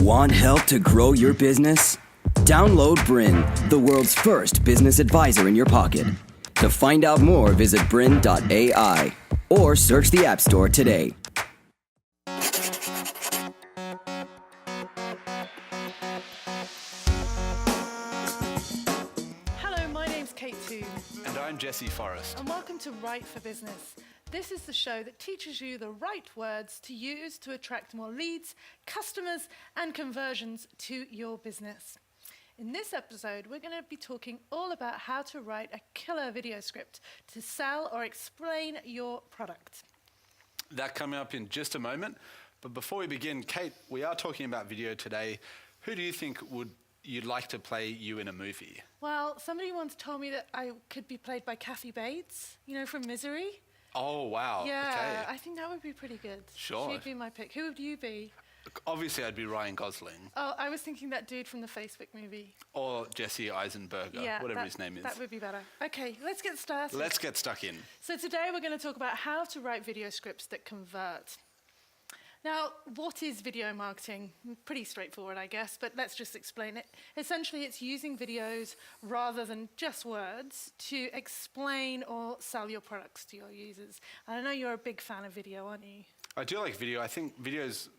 Want help to grow your business? Download BRiN, the world's first business advisor in your pocket. To find out more, visit BRiN.ai or search the App Store today. Hello, my name's Kate Toon. And I'm Jesse Forrest. And welcome to Write for Business. This is the show that teaches you the right words to use to attract more leads, customers, and conversions to your business. In this episode, we're going to be talking all about how to write a killer video script to sell or explain your product. That coming up in just a moment. But before we begin, Kate, we are talking about video today. Who do you think you'd like to play you in a movie? Well, somebody once told me that I could be played by Kathy Bates, from Misery. Oh, wow. Yeah, Okay. I think that would be pretty good. Sure. She'd be my pick. Who would you be? Obviously, I'd be Ryan Gosling. Oh, I was thinking that dude from the Facebook movie. Or Jesse Eisenberger, whatever his name is. That would be better. Okay, let's get started. Let's get stuck in. So today we're going to talk about how to write video scripts that convert. Now, what is video marketing? Pretty straightforward, I guess, but let's just explain it. Essentially, it's using videos rather than just words to explain or sell your products to your users. And I know you're a big fan of video, aren't you? I do like video. I think video is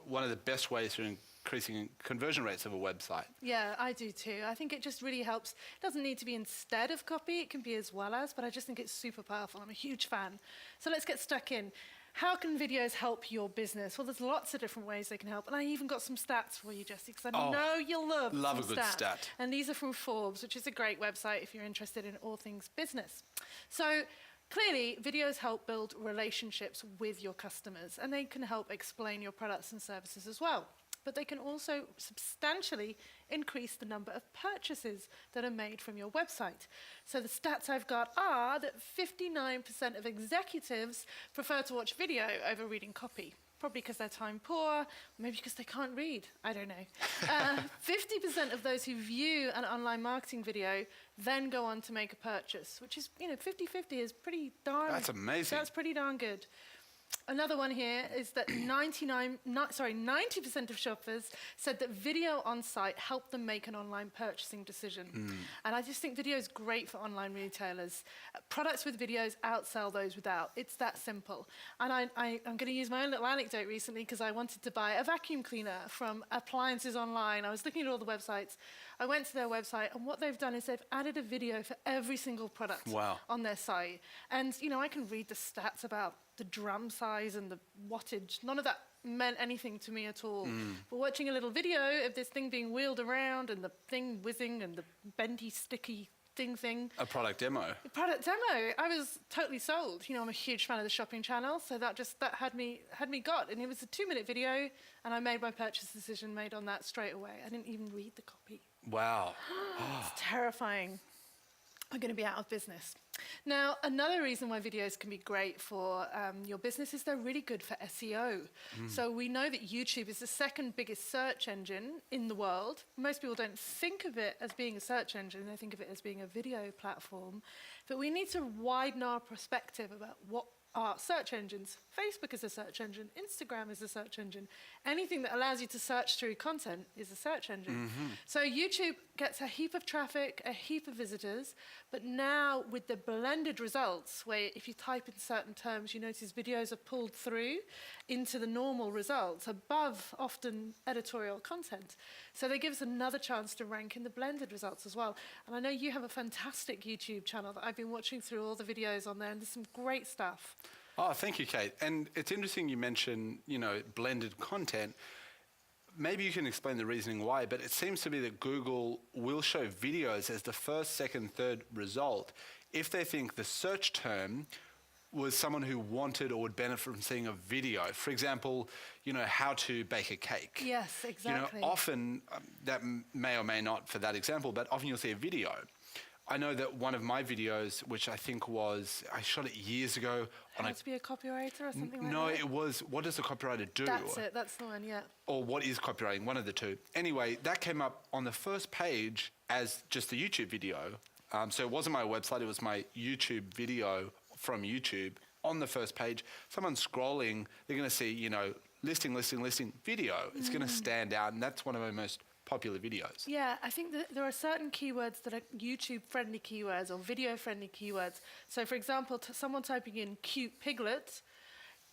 one of the best ways for increasing conversion rates of a website. Yeah, I do too. I think it just really helps. It doesn't need to be instead of copy, it can be as well as, but I just think it's super powerful. I'm a huge fan. So let's get stuck in. How can videos help your business? Well, there's lots of different ways they can help. And I even got some stats for you, Jesse, because I know you'll love a some good stat. And these are from Forbes, which is a great website if you're interested in all things business. So clearly, videos help build relationships with your customers, and they can help explain your products and services as well. But they can also substantially increase the number of purchases that are made from your website. So the stats I've got are that 59% of executives prefer to watch video over reading copy. Probably because they're time poor, maybe because they can't read, I don't know. 50% of those who view an online marketing video then go on to make a purchase, which is, 50-50 is pretty darn... That's amazing. That's pretty darn good. Another one here is that 90% of shoppers said that video on site helped them make an online purchasing decision. And I just think video is great for online retailers. Products with videos outsell those without. It's that simple. And I'm going to use my own little anecdote recently because I wanted to buy a vacuum cleaner from Appliances Online. I was looking at all the websites. I went to their website, and what they've done is they've added a video for every single product on their site. And, I can read the stats about the drum size and the wattage. None of that meant anything to me at all. But watching a little video of this thing being wheeled around and the thing whizzing and the bendy, sticky thing. A product demo. A product demo. I was totally sold. I'm a huge fan of the shopping channel, so that had me got. And it was a 2-minute video, and I made my purchase decision made on that straight away. I didn't even read the copy. Wow. It's terrifying. I'm going to be out of business. Now, another reason why videos can be great for your business is they're really good for SEO. So we know that YouTube is the second biggest search engine in the world. Most people don't think of it as being a search engine. They think of it as being a video platform. But we need to widen our perspective about what are search engines. Facebook is a search engine. Instagram is a search engine. Anything that allows you to search through content is a search engine. So YouTube gets a heap of traffic, a heap of visitors, but now with the blended results, where if you type in certain terms, you notice videos are pulled through into the normal results above often editorial content. So they give us another chance to rank in the blended results as well. And I know you have a fantastic YouTube channel that I've been watching through all the videos on there, and there's some great stuff. Oh, thank you, Kate. And it's interesting you mention, blended content. Maybe you can explain the reasoning why, but it seems to be that Google will show videos as the first, second, third result if they think the search term was someone who wanted or would benefit from seeing a video. For example, how to bake a cake. Yes, exactly. Often, that may or may not for that example, but often you'll see a video. I know that one of my videos, which I think I shot it years ago. How to be a copywriter or something like that? No, it was, what does a copywriter do? That's it, that's the one, yeah. Or what is copywriting, one of the two. Anyway, that came up on the first page as just a YouTube video. So it wasn't my website, it was my YouTube video from YouTube. On the first page, someone scrolling, they're going to see, listing, video, it's going to stand out, and that's one of our most popular videos. Yeah, I think that there are certain keywords that are YouTube-friendly keywords or video-friendly keywords. So, for example, someone typing in cute piglets,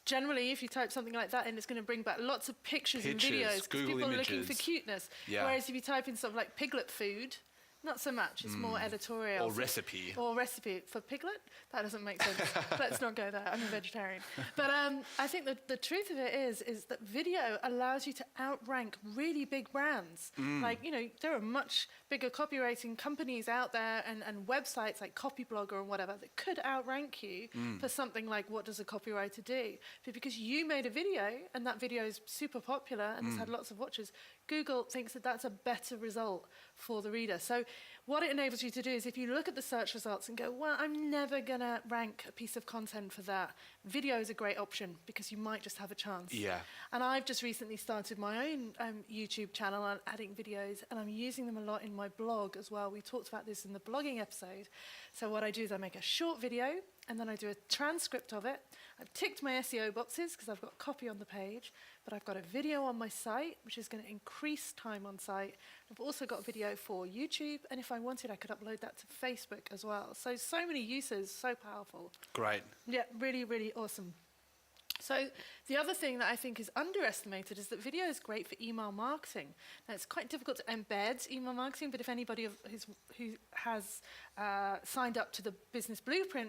generally, if you type something like that in, it's going to bring back lots of pictures and videos because Google people images. are looking for cuteness. Yeah. Whereas if you type in something like piglet food, not so much. It's more editorial. Or recipe. Or recipe. For piglet? That doesn't make sense. Let's not go there. I'm a vegetarian. But I think that the truth of it is that video allows you to outrank really big brands. Like, you know, there are much bigger copywriting companies out there and websites like Copyblogger and whatever that could outrank you for something like what does a copywriter do? But because you made a video and that video is super popular and it's had lots of watches, Google thinks that that's a better result for the reader. So what it enables you to do is if you look at the search results and go, well, I'm never going to rank a piece of content for that, video is a great option because you might just have a chance. Yeah. And I've just recently started my own YouTube channel on adding videos, and I'm using them a lot in my blog as well. We talked about this in the blogging episode. So what I do is I make a short video, and then I do a transcript of it. I've ticked my SEO boxes because I've got copy on the page, but I've got a video on my site, which is going to increase time on site. I've also got a video for YouTube, and if I wanted, I could upload that to Facebook as well. So many uses, so powerful. Great. Yeah, really, really awesome. So the other thing that I think is underestimated is that video is great for email marketing. Now, it's quite difficult to embed email marketing, but if anybody who has signed up to the Business Blueprint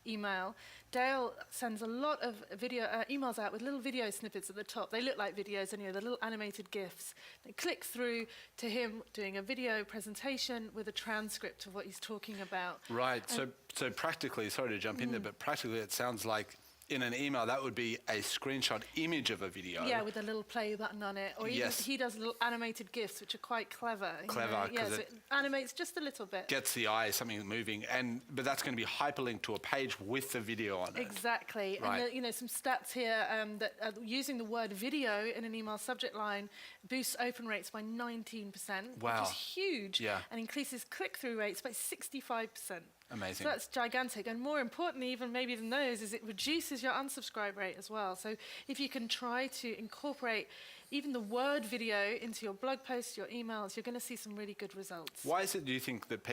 email, Dale sends a lot of video emails out with little video snippets at the top. They look like videos, and the little animated GIFs. They click through to him doing a video presentation with a transcript of what he's talking about. Right. So practically, sorry to jump in there, but practically it sounds like in an email, that would be a screenshot image of a video. Yeah, with a little play button on it. Or even he does little animated GIFs, which are quite clever. Clever, yeah, so it animates just a little bit. Gets the eye, something moving, but that's going to be hyperlinked to a page with the video on it. Exactly. Right. And some stats here that using the word video in an email subject line boosts open rates by 19%, Wow. which is huge, Yeah. and increases click-through rates by 65%. Amazing. So that's gigantic. And more importantly, even maybe than those, is it reduces your unsubscribe rate as well. So if you can try to incorporate even the word video into your blog posts, your emails, you're going to see some really good results. Why is it, do you think, that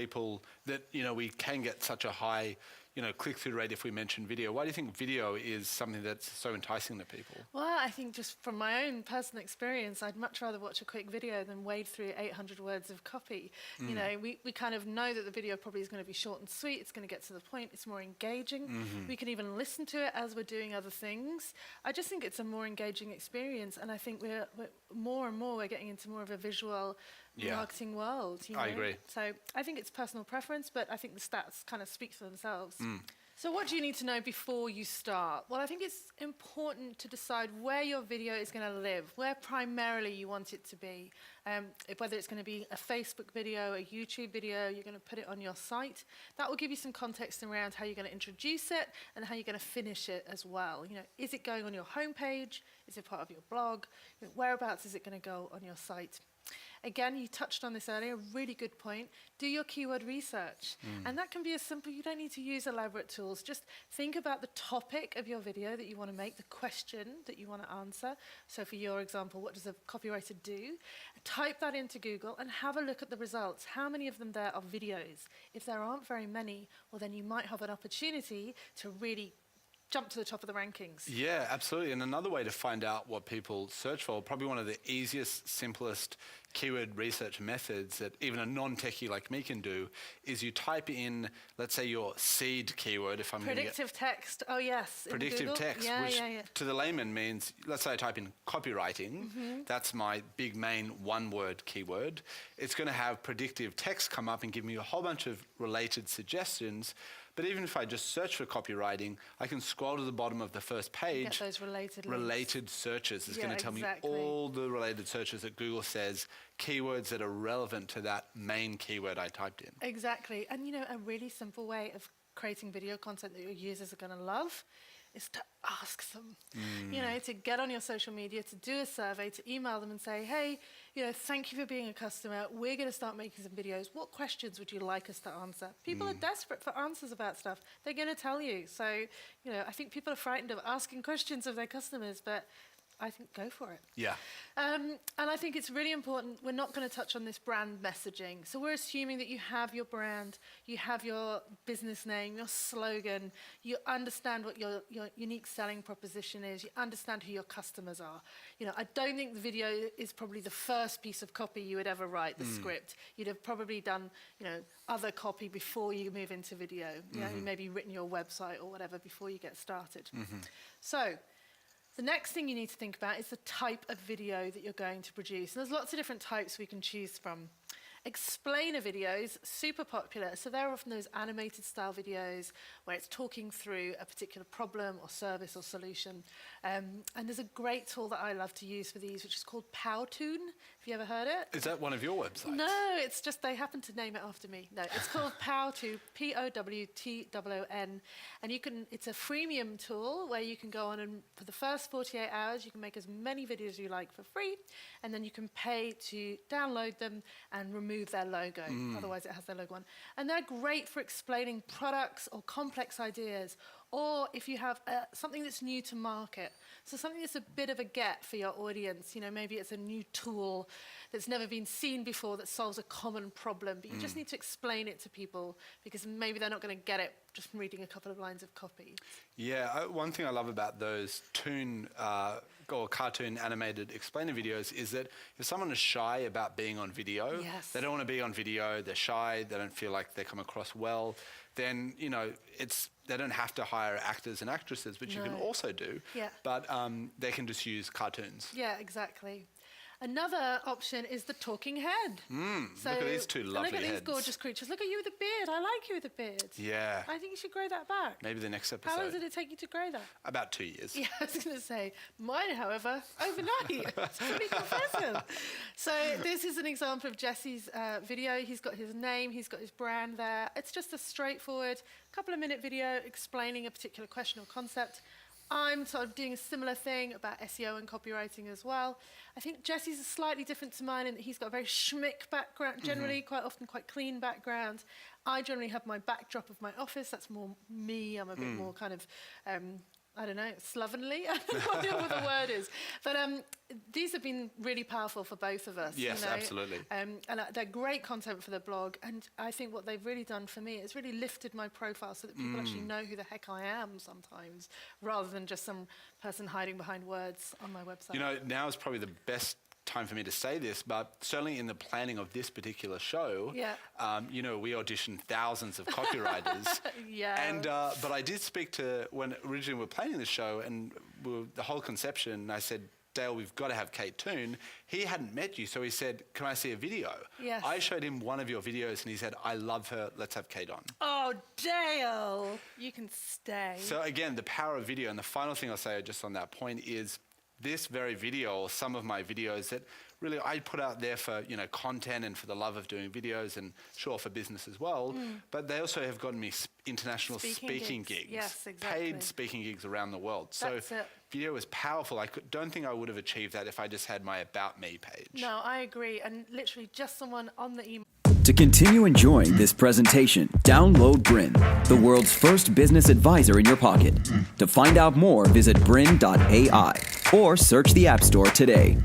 we can get such a high, click-through rate if we mention video? Why do you think video is something that's so enticing to people? Well, I think just from my own personal experience, I'd much rather watch a quick video than wade through 800 words of copy. We kind of know that the video probably is going to be short and sweet. It's going to get to the point. It's more engaging. We can even listen to it as we're doing other things. I just think it's a more engaging experience, and I think we're more and more we're getting into more of a visual marketing world. I agree. So I think it's personal preference, but I think the stats kind of speak for themselves. So what do you need to know before you start? Well, I think it's important to decide where your video is going to live, where primarily you want it to be. Whether it's going to be a Facebook video, a YouTube video, you're going to put it on your site. That will give you some context around how you're going to introduce it and how you're going to finish it as well. Is it going on your homepage? Is it part of your blog? Whereabouts is it going to go on your site? Again, you touched on this earlier, really good point. Do your keyword research. And that can be as simple, you don't need to use elaborate tools. Just think about the topic of your video that you want to make, the question that you want to answer. So for your example, what does a copywriter do? Type that into Google and have a look at the results. How many of them there are videos? If there aren't very many, well then you might have an opportunity to really jump to the top of the rankings. Yeah, absolutely. And another way to find out what people search for, probably one of the easiest, simplest keyword research methods that even a non-techie like me can do, is you type in, let's say, your seed keyword. If I'm predictive text. Oh yes. Predictive text, which to the layman means, let's say I type in copywriting. That's my big main one-word keyword. It's going to have predictive text come up and give me a whole bunch of related suggestions. But even if I just search for copywriting, I can scroll to the bottom of the first page. Get those related searches. It's going to tell me all the related searches that Google says, keywords that are relevant to that main keyword I typed in. Exactly. And a really simple way of creating video content that your users are going to love is to ask them, to get on your social media, to do a survey, to email them and say, hey, thank you for being a customer. We're going to start making some videos. What questions would you like us to answer? People are desperate for answers about stuff. They're going to tell you. So, I think people are frightened of asking questions of their customers, but I think go for it. Yeah. And I think it's really important. We're not going to touch on this brand messaging. So we're assuming that you have your brand, you have your business name, your slogan, you understand what your unique selling proposition is, you understand who your customers are. You know, I don't think the video is probably the first piece of copy you would ever write, the script. You'd have probably done, you know, other copy before you move into video. You know, maybe written your website or whatever before you get started. So the next thing you need to think about is the type of video that you're going to produce. And there's lots of different types we can choose from. Explainer videos, super popular. So they're often those animated style videos where it's talking through a particular problem or service or solution. And there's a great tool that I love to use for these, which is called Toon. Have you ever heard it? Is that one of your websites? No, it's just they happen to name it after me. No, it's called Toon, Powtoon. And you can, it's a freemium tool where you can go on and for the first 48 hours, you can make as many videos as you like for free. And then you can pay to download them and remove their logo. Otherwise it has their logo on. And they're great for explaining products or complex ideas, or if you have something that's new to market. So something that's a bit of a get for your audience. You know, maybe it's a new tool that's never been seen before that solves a common problem, but you just need to explain it to people because maybe they're not going to get it just from reading a couple of lines of copy. Yeah, one thing I love about those toon or cartoon animated explainer videos is that if someone is shy about being on video, they don't want to be on video, they're shy, they don't feel like they come across well, then, you know, they don't have to hire actors and actresses, which you can also do, but they can just use cartoons. Yeah, exactly. Another option is the talking head. So look at these two lovely heads. Look at these gorgeous creatures. Look at you with a beard. I like you with a beard. Yeah. I think you should grow that back. Maybe the next episode. How long did it take you to grow that? About 2 years. Yeah, I was going to say. Mine, however, overnight. It's pretty impressive. So this is an example of Jesse's video. He's got his name. He's got his brand there. It's just a straightforward couple-of-minute video explaining a particular question or concept. I'm sort of doing a similar thing about SEO and copywriting as well. I think Jesse's is slightly different to mine in that he's got a very schmick background, generally quite often quite clean background. I generally have my backdrop of my office. That's more me. I'm a bit more kind of, I don't know, slovenly. I don't know what the word is. But these have been really powerful for both of us. Yes, you know? absolutely. And they're great content for the blog. And I think what they've really done for me is really lifted my profile so that people actually know who the heck I am sometimes, rather than just some person hiding behind words on my website. You know, now is probably the best time for me to say this, but certainly in the planning of this particular show, you know, we auditioned thousands of copywriters. And but I did speak to, when originally we were planning the show and the whole conception, I said, Dale, we've got to have Kate Toon. He hadn't met you, so he said, can I see a video? Yes. I showed him one of your videos and he said, I love her, let's have Kate on. Oh, Dale, you can stay. So again, the power of video. And the final thing I'll say just on that point is this very video, or some of my videos that really I put out there for, you know, content and for the love of doing videos and sure for business as well, but they also have gotten me international speaking gigs. Yes, exactly. Paid speaking gigs around the world. So video is powerful. I don't think I would have achieved that if I just had my About Me page. No, I agree. And literally just someone on the email. To continue enjoying this presentation, download BRiN, the world's first business advisor in your pocket. To find out more, visit BRiN.ai or search the App Store today.